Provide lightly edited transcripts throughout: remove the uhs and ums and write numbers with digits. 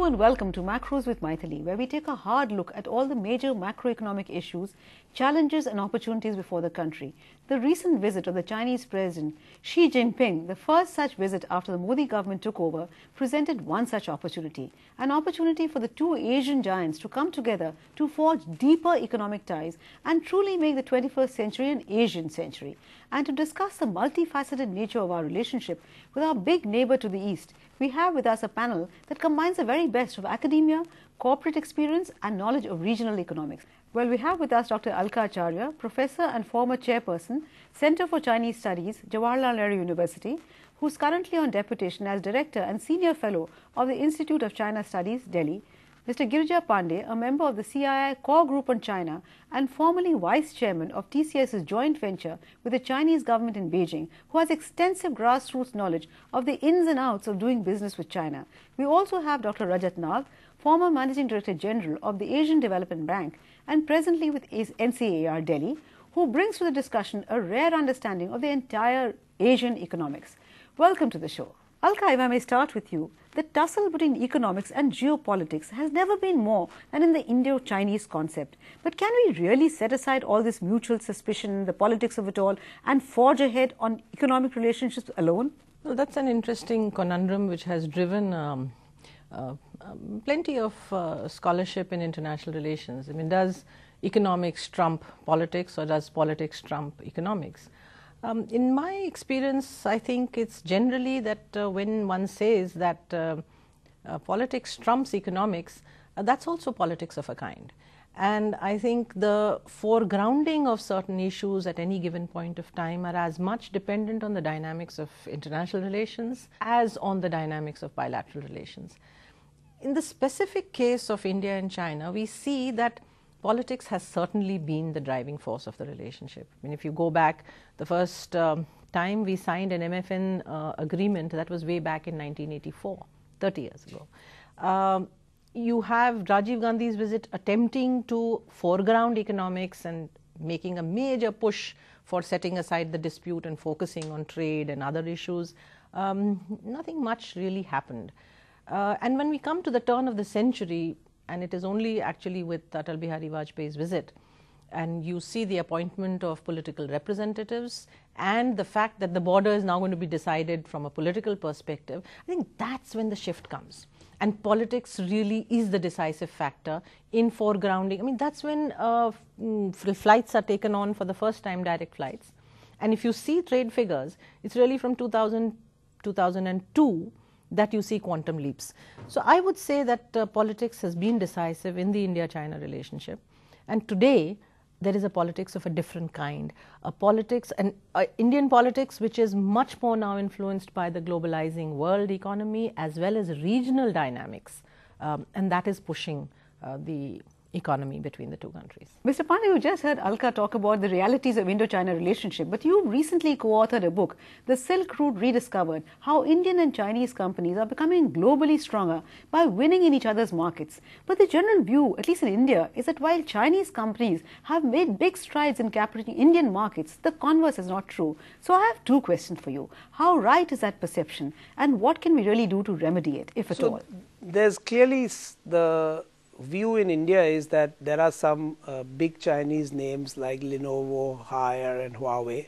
and welcome to Macros with Mythili, where we take a hard look at all the major macroeconomic issues, challenges and opportunities before the country. The recent visit of the Chinese President Xi Jinping, the first such visit after the Modi government took over, presented one such opportunity. An opportunity for the two Asian giants to come together to forge deeper economic ties and truly make the 21st century an Asian century. And to discuss the multifaceted nature of our relationship with our big neighbor to the east, we have with us a panel that combines the very best of academia, corporate experience and knowledge of regional economics. Well, we have with us Dr. Alka Acharya, Professor and former Chairperson, Center for Chinese Studies, Jawaharlal Nehru University, who is currently on deputation as Director and Senior Fellow of the Institute of China Studies, Delhi. Mr. Girija Pande, a member of the CII Core Group on China and formerly Vice Chairman of TCS's joint venture with the Chinese government in Beijing, who has extensive grassroots knowledge of the ins and outs of doing business with China. We also have Dr. Rajat, former Managing Director General of the Asian Development Bank and presently with NCAR Delhi, who brings to the discussion a rare understanding of the entire Asian economics. Welcome to the show. Alka, if I may start with you, the tussle between economics and geopolitics has never been more than in the Indo-Chinese concept. But can we really set aside all this mutual suspicion, the politics of it all, and forge ahead on economic relationships alone? Well, that's an interesting conundrum which has driven plenty of scholarship in international relations. I mean, does economics trump politics or does politics trump economics? In my experience, I think it's generally that when one says that politics trumps economics, that's also politics of a kind. And I think the foregrounding of certain issues at any given point of time are as much dependent on the dynamics of international relations as on the dynamics of bilateral relations. In the specific case of India and China, we see that politics has certainly been the driving force of the relationship. I mean, if you go back, the first time we signed an MFN agreement, that was way back in 1984, 30 years ago. You have Rajiv Gandhi's visit attempting to foreground economics and making a major push for setting aside the dispute and focusing on trade and other issues. Nothing much really happened. And when we come to the turn of the century, and it is only actually with Atal Bihari Vajpayee's visit, and you see the appointment of political representatives and the fact that the border is now going to be decided from a political perspective, I think that's when the shift comes. And politics really is the decisive factor in foregrounding. I mean, that's when flights are taken on for the first time, direct flights. And if you see trade figures, it's really from 2000, 2002 that you see quantum leaps. So I would say that politics has been decisive in the India-China relationship, and today there is a politics of a different kind, a politics, an Indian politics which is much more now influenced by the globalizing world economy as well as regional dynamics, and that is pushing the economy between the two countries. Mr. Pande, you just heard Alka talk about the realities of Indo-China relationship, but you recently co-authored a book, The Silk Route Rediscovered, how Indian and Chinese companies are becoming globally stronger by winning in each other's markets. But the general view, at least in India, is that while Chinese companies have made big strides in capturing Indian markets, the converse is not true. So I have two questions for you. How right is that perception, and what can we really do to remedy it, if at all? There's clearly the view in India is that there are some big Chinese names like Lenovo, Haier and Huawei,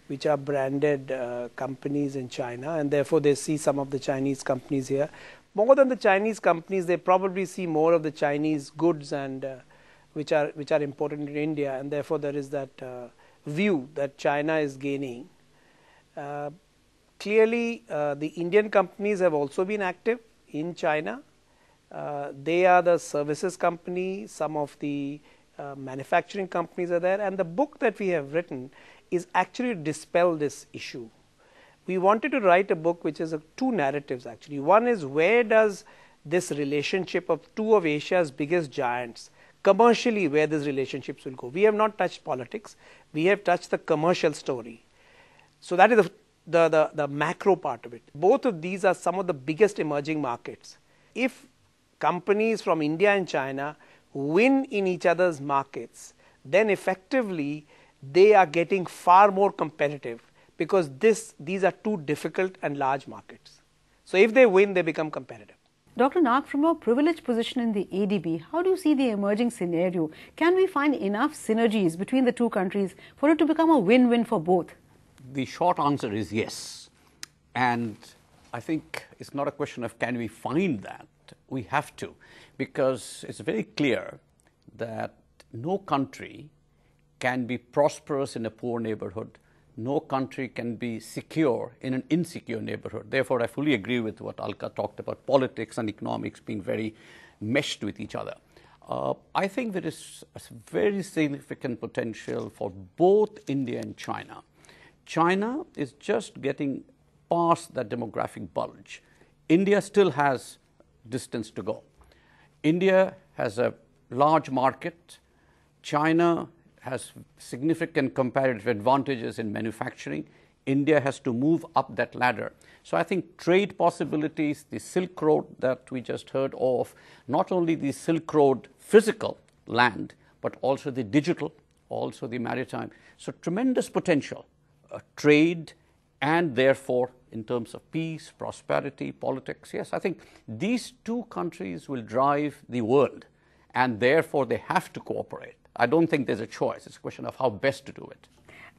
which are branded companies in China, and therefore they see some of the Chinese companies here. More than the Chinese companies, they probably see more of the Chinese goods and which are important in India, and therefore there is that view that China is gaining. Clearly, the Indian companies have also been active in China. They are the services company, some of the manufacturing companies are there, and the book that we have written is actually to dispel this issue. We wanted to write a book which is two narratives actually. One is, where does this relationship of two of Asia's biggest giants, commercially where these relationships will go. We have not touched politics, we have touched the commercial story. So that is the macro part of it. Both of these are some of the biggest emerging markets. If companies from India and China win in each other's markets, then effectively they are getting far more competitive, because these are two difficult and large markets. So if they win, they become competitive. Dr. Nag, from your privileged position in the ADB, how do you see the emerging scenario? Can we find enough synergies between the two countries for it to become a win-win for both? The short answer is yes. And I think it's not a question of can we find that. We have to, because it's very clear that no country can be prosperous in a poor neighborhood. No country can be secure in an insecure neighborhood. Therefore, I fully agree with what Alka talked about, politics and economics being very meshed with each other. I think there is a very significant potential for both India and China. China is just getting past that demographic bulge. India still has distance to go. India has a large market. China has significant comparative advantages in manufacturing. India has to move up that ladder. So I think trade possibilities, the Silk Road that we just heard of, not only the Silk Road physical land, but also the digital, also the maritime. So tremendous potential, trade, and therefore in terms of peace, prosperity, politics. Yes, I think these two countries will drive the world, and therefore they have to cooperate. I don't think there's a choice. It's a question of how best to do it.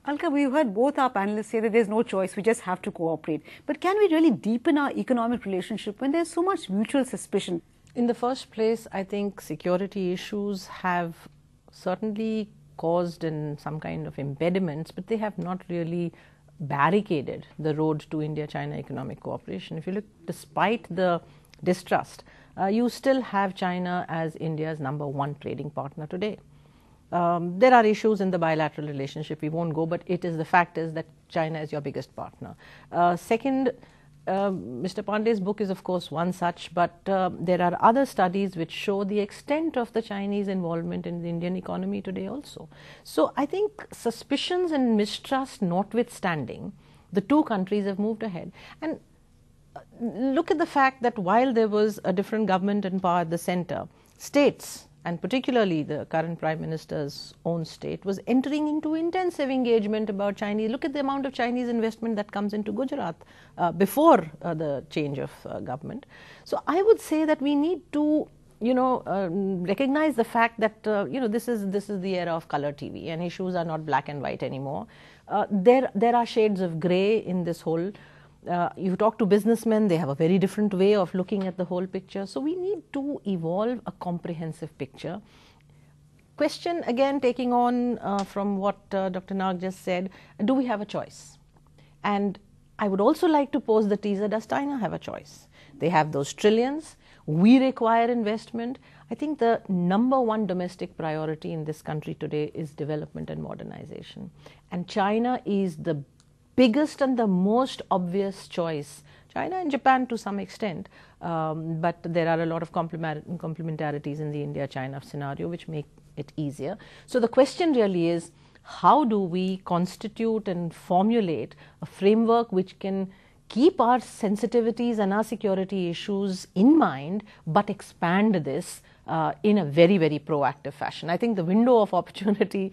Alka, we've heard both our panelists say that there's no choice, we just have to cooperate. But can we really deepen our economic relationship when there's so much mutual suspicion? In the first place, I think security issues have certainly caused in some kind of impediments, but they have not really barricaded the road to India-China economic cooperation. If you look, despite the distrust, you still have China as India's #1 trading partner today. There are issues in the bilateral relationship, we won't go, but it is the fact is that China is your biggest partner. Second, Mr. Pande's book is of course one such, but there are other studies which show the extent of the Chinese involvement in the Indian economy today also. So I think suspicions and mistrust notwithstanding, the two countries have moved ahead. And look at the fact that while there was a different government in power at the center, states, and particularly the current Prime Minister's own state, was entering into intensive engagement about Chinese. Look at the amount of Chinese investment that comes into Gujarat before the change of government. So I would say that we need to, recognize the fact that, this is the era of color TV, and issues are not black and white anymore. There are shades of gray in this whole. You talk to businessmen, they have a very different way of looking at the whole picture. So we need to evolve a comprehensive picture. Question again, taking on from what Dr. Nag just said, do we have a choice? And I would also like to pose the teaser, does China have a choice? They have those trillions, we require investment. I think the #1 domestic priority in this country today is development and modernization. And China is the biggest and the most obvious choice. China and Japan to some extent, but there are a lot of complementarities in the India-China scenario which make it easier. So the question really is, how do we constitute and formulate a framework which can keep our sensitivities and our security issues in mind, but expand this in a very, very proactive fashion? I think the window of opportunity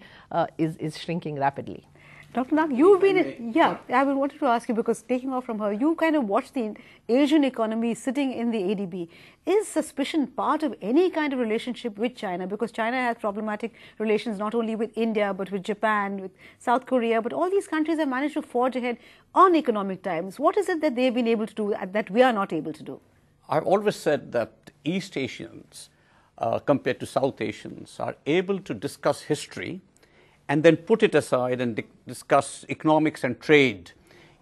is shrinking rapidly. Dr. Nag, you've been, I wanted to ask you, because taking off from her, you kind of watched the Asian economy sitting in the ADB. Is suspicion part of any kind of relationship with China? Because China has problematic relations not only with India, but with Japan, with South Korea, but all these countries have managed to forge ahead on economic terms. What is it that they've been able to do that we are not able to do? I've always said that East Asians, compared to South Asians, are able to discuss history and then put it aside and discuss economics and trade.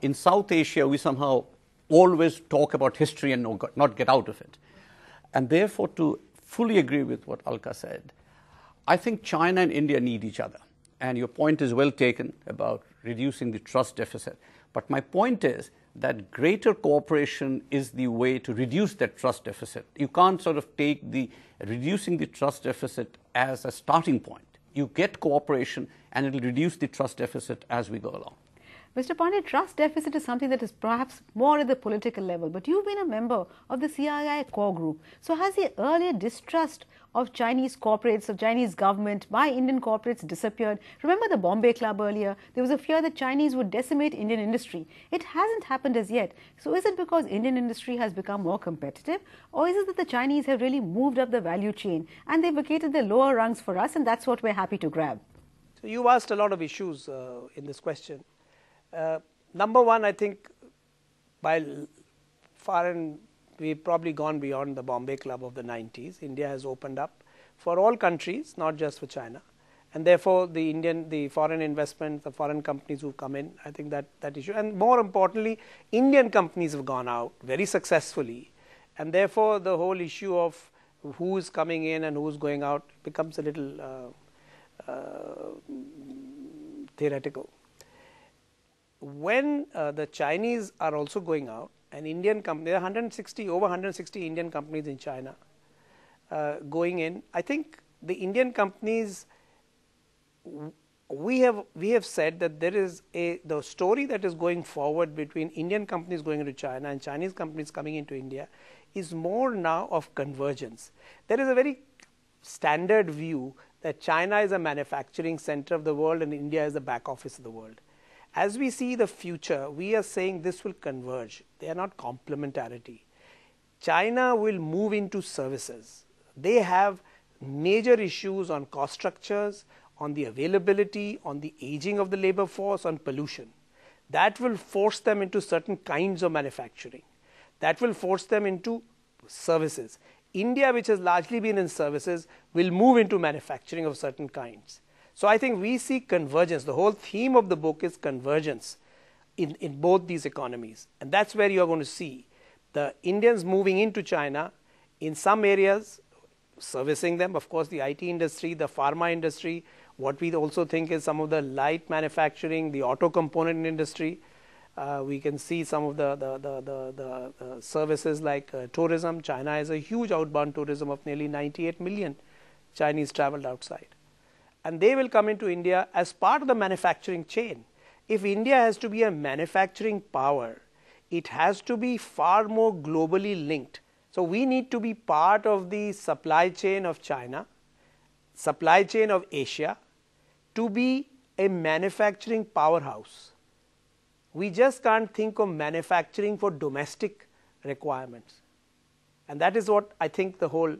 In South Asia, we somehow always talk about history and not get out of it. And therefore, to fully agree with what Alka said, I think China and India need each other. And your point is well taken about reducing the trust deficit. But my point is that greater cooperation is the way to reduce that trust deficit. You can't sort of take the reducing the trust deficit as a starting point. You get cooperation and it will reduce the trust deficit as we go along. Mr. Pande, trust deficit is something that is perhaps more at the political level, but you've been a member of the CII core group. So has the earlier distrust of Chinese corporates, of Chinese government by Indian corporates disappeared? Remember the Bombay Club earlier? There was a fear that Chinese would decimate Indian industry. It hasn't happened as yet. So is it because Indian industry has become more competitive, or is it that the Chinese have really moved up the value chain and they vacated the lower rungs for us, and that's what we're happy to grab? So you've asked a lot of issues in this question. Number one, I think while we've probably gone beyond the Bombay Club of the 90s. India has opened up for all countries, not just for China, and therefore the foreign investment, the foreign companies who've come in, I think that issue, and more importantly, Indian companies have gone out very successfully, and therefore the whole issue of who is coming in and who is going out becomes a little theoretical. When the Chinese are also going out, and Indian companies, there are over 160 Indian companies in China going in. I think the Indian companies, we have said that there is the story that is going forward between Indian companies going into China and Chinese companies coming into India is more now of convergence. There is a very standard view that China is a manufacturing center of the world and India is the back office of the world. As we see the future, we are saying this will converge. They are not complementarity. China will move into services. They have major issues on cost structures, on the availability, on the aging of the labor force, on pollution. That will force them into certain kinds of manufacturing. That will force them into services. India, which has largely been in services, will move into manufacturing of certain kinds. So I think we see convergence. The whole theme of the book is convergence in both these economies. And that's where you are going to see the Indians moving into China in some areas, servicing them, of course, the IT industry, the pharma industry, what we also think is some of the light manufacturing, the auto component industry. We can see some of the services like tourism. China has a huge outbound tourism of nearly 98 million Chinese traveled outside. And they will come into India as part of the manufacturing chain. If India has to be a manufacturing power, it has to be far more globally linked. So we need to be part of the supply chain of China, supply chain of Asia, to be a manufacturing powerhouse. We just can't think of manufacturing for domestic requirements. And that is what I think the whole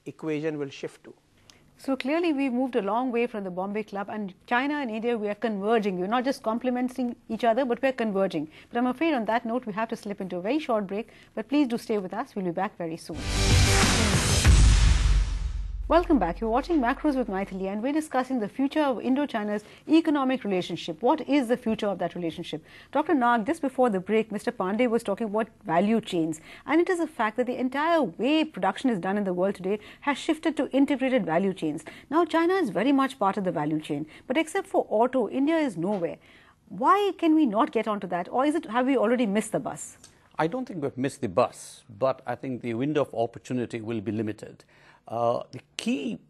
equation will shift to. So clearly we moved a long way from the Bombay Club, and China and India, we are converging. We're not just complementing each other, but we're converging. But I'm afraid on that note, we have to slip into a very short break. But please do stay with us. We'll be back very soon. Welcome back. You're watching Macros with Mythili, and we're discussing the future of Indo-China's economic relationship. What is the future of that relationship? Dr. Nag, just before the break, Mr. Pande was talking about value chains, and it is a fact that the entire way production is done in the world today has shifted to integrated value chains. Now, China is very much part of the value chain, but except for auto, India is nowhere. Why can we not get onto that, or have we already missed the bus? I don't think we've missed the bus, but I think the window of opportunity will be limited. The key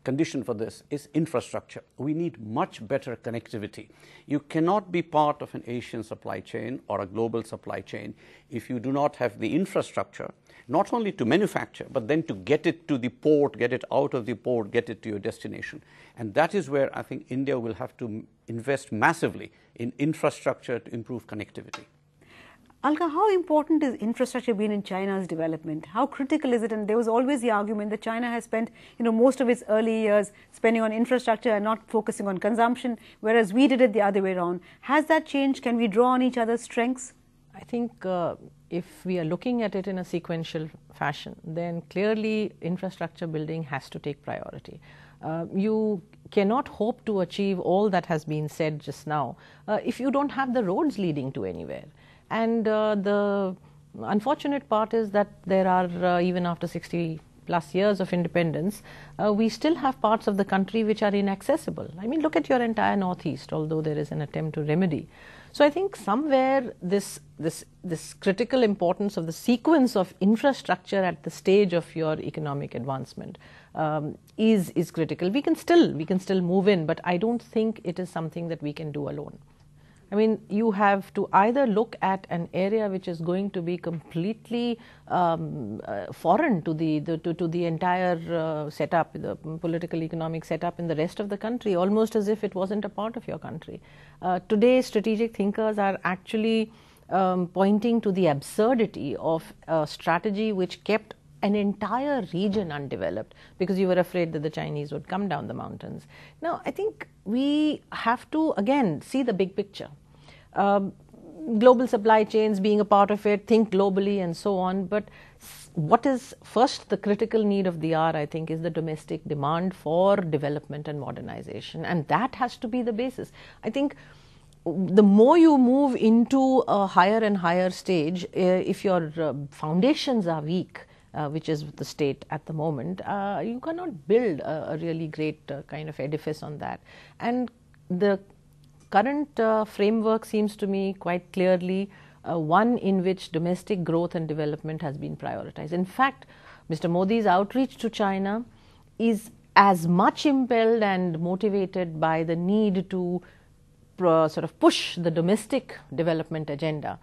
condition for this is infrastructure. We need much better connectivity. You cannot be part of an Asian supply chain or a global supply chain if you do not have the infrastructure, not only to manufacture, but then to get it to the port, get it out of the port, get it to your destination. And that is where I think India will have to invest massively in infrastructure to improve connectivity. Alka, how important is infrastructure been in China's development? How critical is it? And there was always the argument that China has spent, most of its early years spending on infrastructure and not focusing on consumption, whereas we did it the other way around. Has that changed? Can we draw on each other's strengths? I think if we are looking at it in a sequential fashion, then clearly infrastructure building has to take priority. You cannot hope to achieve all that has been said just now if you don't have the roads leading to anywhere. And the unfortunate part is that there are, even after 60 plus years of independence, we still have parts of the country which are inaccessible. I mean, look at your entire northeast, although there is an attempt to remedy. So I think somewhere this critical importance of the sequence of infrastructure at the stage of your economic advancement is critical. We can still move in, but I don't think it is something that we can do alone. I mean, you have to either look at an area which is going to be completely foreign to the entire setup, the political economic setup in the rest of the country, almost as if it wasn't a part of your country. Today, strategic thinkers are actually pointing to the absurdity of a strategy which kept an entire region undeveloped because you were afraid that the Chinese would come down the mountains. Now, I think we have to again see the big picture. Global supply chains being a part of it, think globally and so on, but what is first the critical need of the hour, I think, is the domestic demand for development and modernization, and that has to be the basis. I think the more you move into a higher and higher stage, if your foundations are weak, which is the state at the moment, you cannot build a really great kind of edifice on that. And the current framework seems to me quite clearly one in which domestic growth and development has been prioritized. In fact, Mr. Modi's outreach to China is as much impelled and motivated by the need to sort of push the domestic development agenda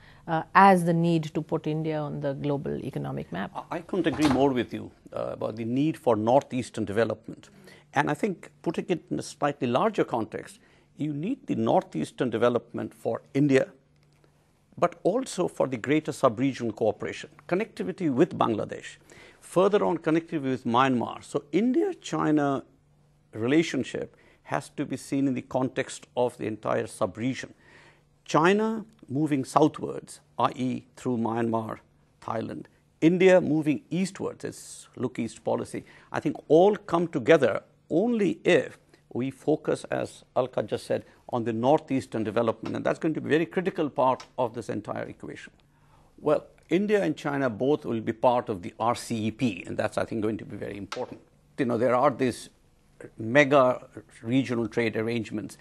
as the need to put India on the global economic map. I couldn't agree more with you about the need for northeastern development. And I think putting it in a slightly larger context, you need the northeastern development for India, but also for the greater sub-regional cooperation, connectivity with Bangladesh, further on connectivity with Myanmar. So India-China relationship has to be seen in the context of the entire sub-region. China moving southwards, i.e. through Myanmar, Thailand, India moving eastwards, its look east policy, I think all come together only if we focus, as Alka just said, on the northeastern development, and that's going to be a very critical part of this entire equation. Well, India and China both will be part of the RCEP, and that's, I think, going to be very important. You know, there are these mega regional trade arrangements,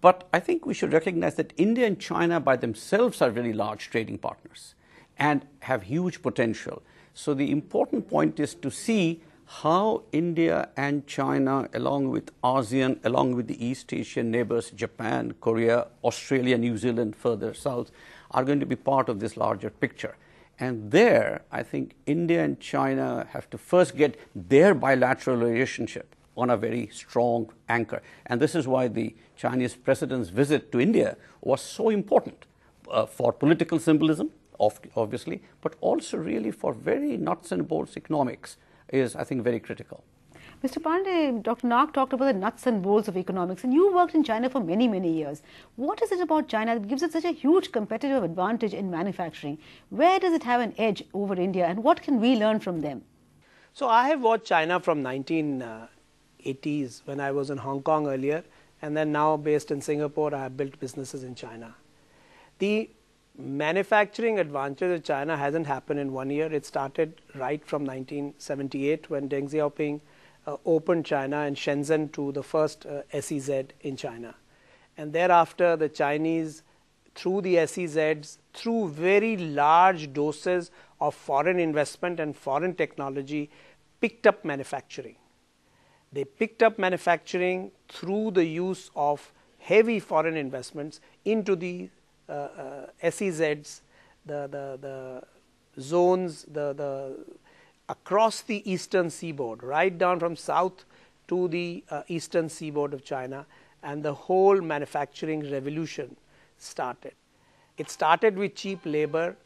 but I think we should recognize that India and China by themselves are very large trading partners and have huge potential. So the important point is to see how India and China, along with ASEAN, along with the East Asian neighbors, Japan, Korea, Australia, New Zealand, further south, are going to be part of this larger picture. And there, I think India and China have to first get their bilateral relationship on a very strong anchor. And this is why the Chinese president's visit to India was so important for political symbolism, obviously, but also really for very nuts and bolts economics is, I think, very critical. Mr. Pande, Dr. Nag talked about the nuts and bolts of economics, and you worked in China for many, many years. What is it about China that gives it such a huge competitive advantage in manufacturing? Where does it have an edge over India, and what can we learn from them? So I have watched China from 1980s when I was in Hong Kong earlier, and then now based in Singapore, I have built businesses in China. The manufacturing advantage of China hasn't happened in 1 year. It started right from 1978 when Deng Xiaoping opened China and Shenzhen to the first SEZ in China. And thereafter, the Chinese, through the SEZs, through very large doses of foreign investment and foreign technology, picked up manufacturing. They picked up manufacturing through the use of heavy foreign investments into the SEZs, the zones, across the eastern seaboard, right down from south to the eastern seaboard of China, and the whole manufacturing revolution started. It started with cheap labor.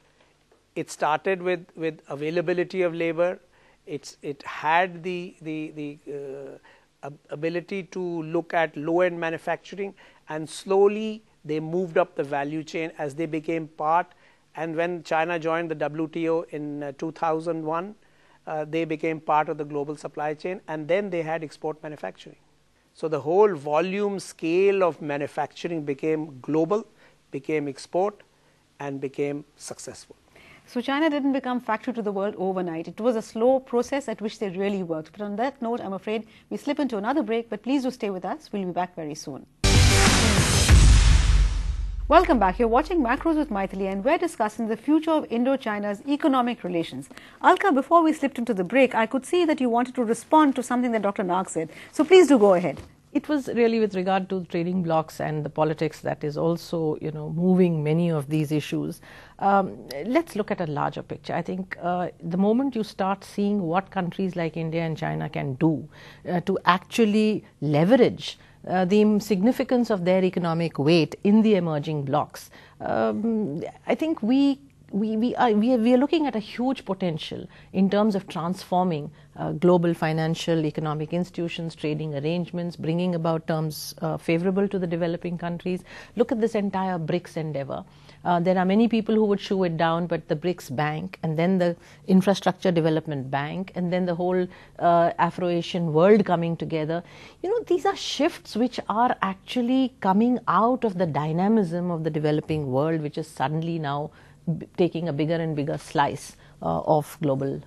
It started with availability of labor. It had the ability to look at low-end manufacturing, and slowly they moved up the value chain as they became part. And when China joined the WTO in 2001, they became part of the global supply chain, and then they had export manufacturing. So the whole volume scale of manufacturing became global, became export, and became successful. So China didn't become factory to the world overnight. It was a slow process at which they really worked. But on that note, I'm afraid we slip into another break, but please do stay with us. We'll be back very soon. Welcome back. You're watching Macros with Mythili, and we're discussing the future of Indo-China's economic relations. Alka, before we slipped into the break, I could see that you wanted to respond to something that Dr. Nag said. So please do go ahead. It was really with regard to trading blocks and the politics that is also, moving many of these issues. Let's look at a larger picture. I think the moment you start seeing what countries like India and China can do to actually leverage the significance of their economic weight in the emerging blocks, I think we are looking at a huge potential in terms of transforming global financial, economic institutions, trading arrangements, bringing about terms favorable to the developing countries. Look at this entire BRICS endeavor. There are many people who would shoe it down, but the BRICS Bank, and then the Infrastructure Development Bank, and then the whole Afro-Asian world coming together. These are shifts which are actually coming out of the dynamism of the developing world, which is suddenly now taking a bigger and bigger slice of global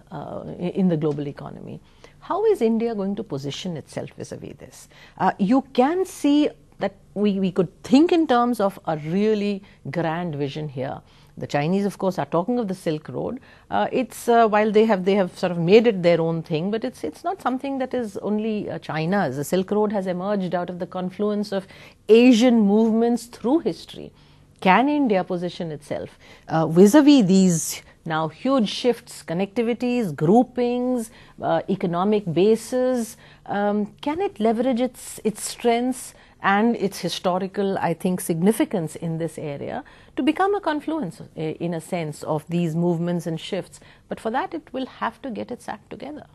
in the global economy. How is India going to position itself vis-a-vis this? You can see that we could think in terms of a really grand vision here. The Chinese, of course, are talking of the Silk Road. It's while they have sort of made it their own thing, but it's not something that is only China's. The Silk Road has emerged out of the confluence of Asian movements through history. Can India position itself vis-a-vis these now huge shifts, connectivities, groupings, economic bases? Can it leverage its strengths and its historical, I think, significance in this area to become a confluence, in a sense, of these movements and shifts? But for that, it will have to get its act together.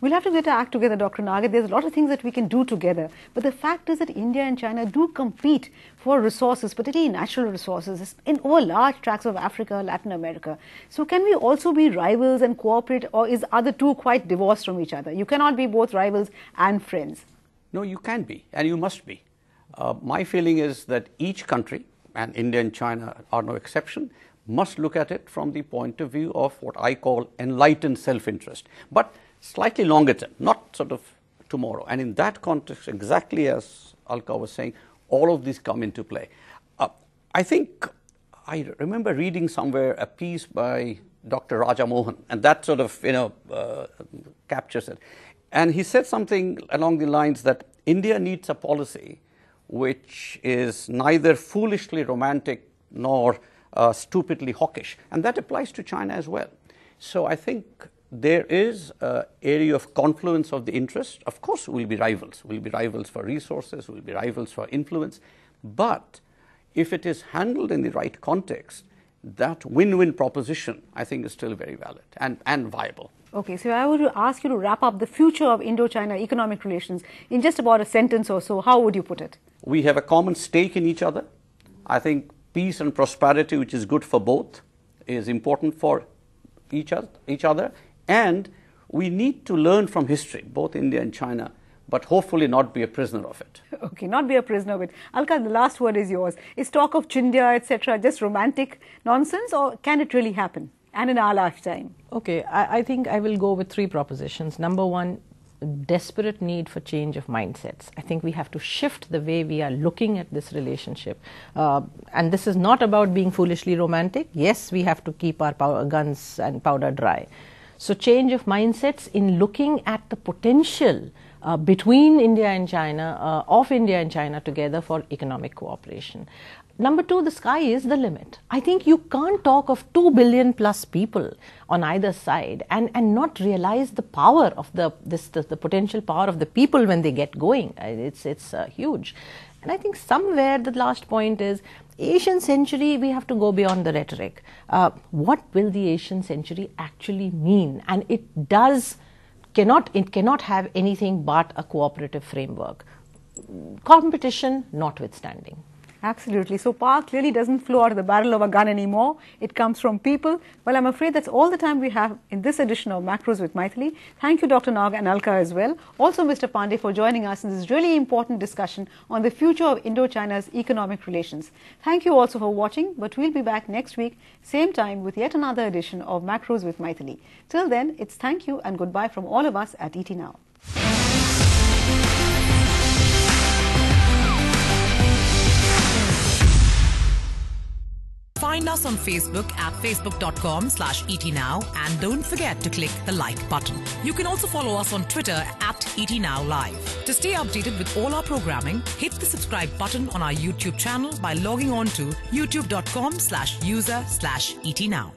We'll have to get our act together, Dr. Naga. There's a lot of things that we can do together. But the fact is that India and China do compete for resources, particularly natural resources, over large tracts of Africa, Latin America. So can we also be rivals and cooperate, or are the two quite divorced from each other? You cannot be both rivals and friends. No, you can be, and you must be. My feeling is that each country, and India and China are no exception, must look at it from the point of view of what I call enlightened self-interest. But slightly longer term, not sort of tomorrow. And in that context, exactly as Alka was saying, all of these come into play. I think I remember reading somewhere a piece by Dr. Raja Mohan, and that sort of captures it. And he said something along the lines that India needs a policy which is neither foolishly romantic nor stupidly hawkish, and that applies to China as well. So I think there is an area of confluence of the interest. Of course, we'll be rivals. We'll be rivals for resources, we'll be rivals for influence. But if it is handled in the right context, that win-win proposition, I think, is still very valid and viable. Okay, so I would ask you to wrap up the future of Indo-China economic relations in just about a sentence or so. How would you put it? We have a common stake in each other. I think peace and prosperity, which is good for both, is important for each other. And we need to learn from history, both India and China, but hopefully not be a prisoner of it. Okay, not be a prisoner of it. Alka, the last word is yours. Is talk of Chindia, etc., just romantic nonsense, or can it really happen, and in our lifetime? Okay, I think I will go with three propositions. Number one, desperate need for change of mindsets. I think we have to shift the way we are looking at this relationship. And this is not about being foolishly romantic. Yes, we have to keep our guns and powder dry. So change of mindsets in looking at the potential between India and China, of India and China together for economic cooperation. Number two, the sky is the limit. I think you can't talk of 2 billion plus people on either side and not realize the power of the potential power of the people when they get going. It's huge. And I think somewhere the last point is Asian century, we have to go beyond the rhetoric. What will the Asian century actually mean? And it cannot have anything but a cooperative framework. Competition notwithstanding. Absolutely. So power clearly doesn't flow out of the barrel of a gun anymore. It comes from people. Well, I'm afraid that's all the time we have in this edition of Macros with Mythili. Thank you, Dr. Naga and Alka as well. Also, Mr. Pande, for joining us in this really important discussion on the future of Indo-China's economic relations. Thank you also for watching, but we'll be back next week, same time, with yet another edition of Macros with Mythili. Till then, it's thank you and goodbye from all of us at ET Now. Find us on Facebook at facebook.com/ETNow and don't forget to click the like button. You can also follow us on Twitter at ETNowLive. To stay updated with all our programming, hit the subscribe button on our YouTube channel by logging on to youtube.com/user/ETNow.